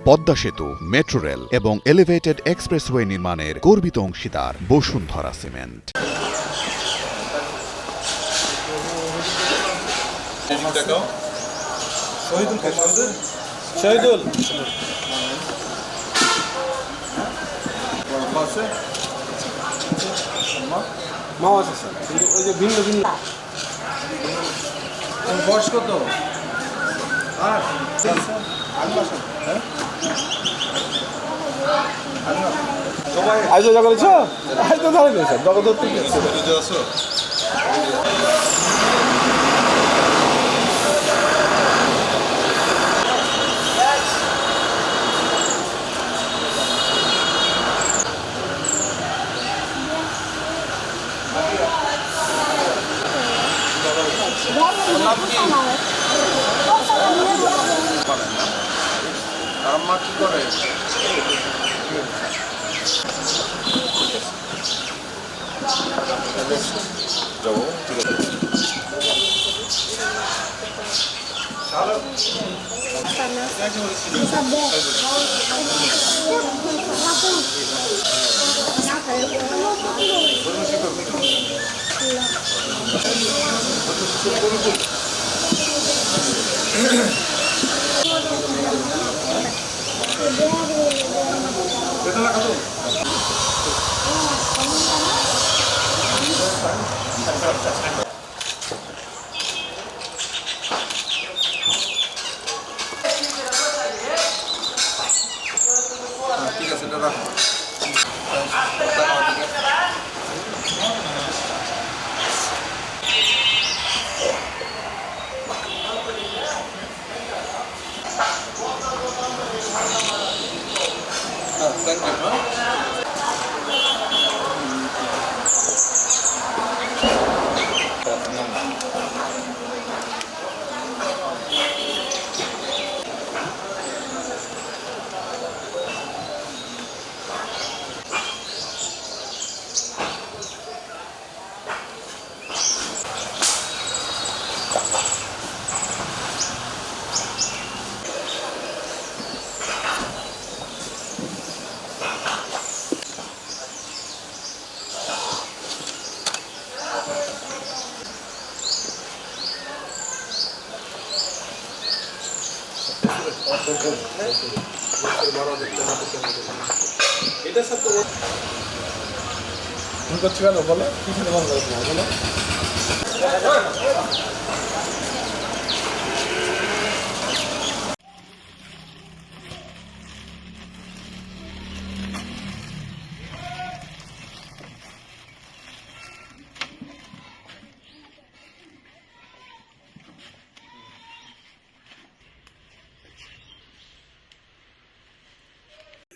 পদ্মা সেতু, metro rail এবং elevated expressway নির্মাণের গর্বিত অংশীদার বসুন্ধরা সিমেন্ট। বয়স কত? আজ যা করেছ আজ তো ধরে নিয়েছ জগদত্ত আম্মা কি করে? যাবো, ঠিক আছে। ঠিক আছে দাদা। Thank you. এটা সব তো মন করছে কেন বলো কি খেতে মন করে না বলো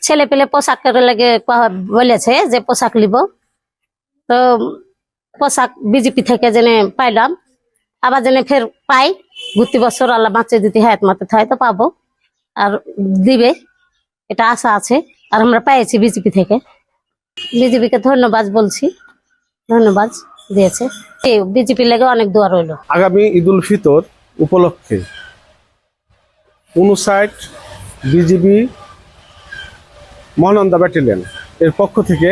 ছেলে পেলে পোশাকের লাগে বলেছে যে পোশাক নিব, তো পোশাক বিজেপি থেকে জেনে পাইলাম, আবার জেনে ফের পাই ঘুরতি বছর আল্লাহ বাঁচে দিতে হায়াত মাতে হয় তো পাবো আর দিবে, এটা আশা আছে। আর আমরা পাইছি বিজেপি থেকে, বিজেপিকে ধন্যবাদ বলছি, ধন্যবাদ দিয়েছে। বিজেপির লাগে অনেক দোয়া রইল। আগামী ঈদ উল ফিতর উপলক্ষে 59 বিজিবি মহানন্দা ব্যাটালিয়ন এর পক্ষ থেকে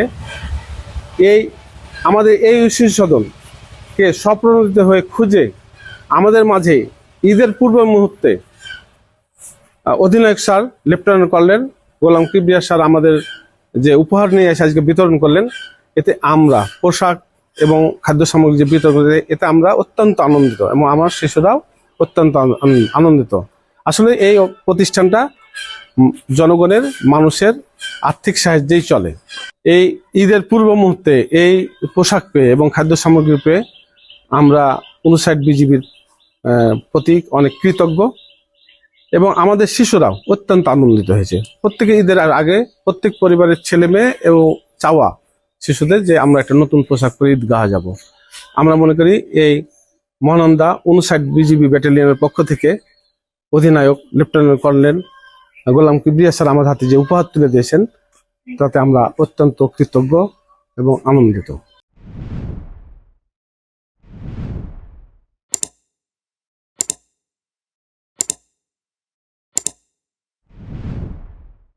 আমাদের এই শিশু সদনকে স্বপ্রণোদিত হয়ে খুঁজে আমাদের মাঝে ঈদের পূর্ব মুহূর্তে অধিনায়ক স্যার লেফটেন্যান্ট কর্নেল গোলাম কিবরিয়া স্যার আমাদের যে উপহার নিয়ে এসে আজকে বিতরণ করলেন, এতে আমরা পোশাক এবং খাদ্য সামগ্রী যে বিতরণ করে এতে আমরা অত্যন্ত আনন্দিত এবং আমার শিশুরাও অত্যন্ত আনন্দিত। আসলে এই প্রতিষ্ঠানটা জনগণের মানুষের আর্থিক সাহায্যেই চলে। এই ঈদের পূর্ব মুহূর্তে এই পোশাক পেয়ে এবং খাদ্য সামগ্রী পেয়ে আমরা 59 বিজিবির প্রতি অনেক কৃতজ্ঞ এবং আমাদের শিশুরাও অত্যন্ত আনন্দিত হয়েছে। প্রত্যেকে ঈদের আগে প্রত্যেক পরিবারের ছেলে মেয়ে এবং চাওয়া শিশুদের যে আমরা একটা নতুন পোশাক পরে ঈদগাহ যাব। আমরা মনে করি এই মহানন্দা 59 বিজিবি ব্যাটালিয়নের পক্ষ থেকে অধিনায়ক লেফটেন্যান্ট কর্নেল গোলাম কিবরিয়া স্যার আমাদের হাতে যে উপহার তুলে দিয়েছেন তাতে আমরা অত্যন্ত কৃতজ্ঞ এবং আনন্দিত।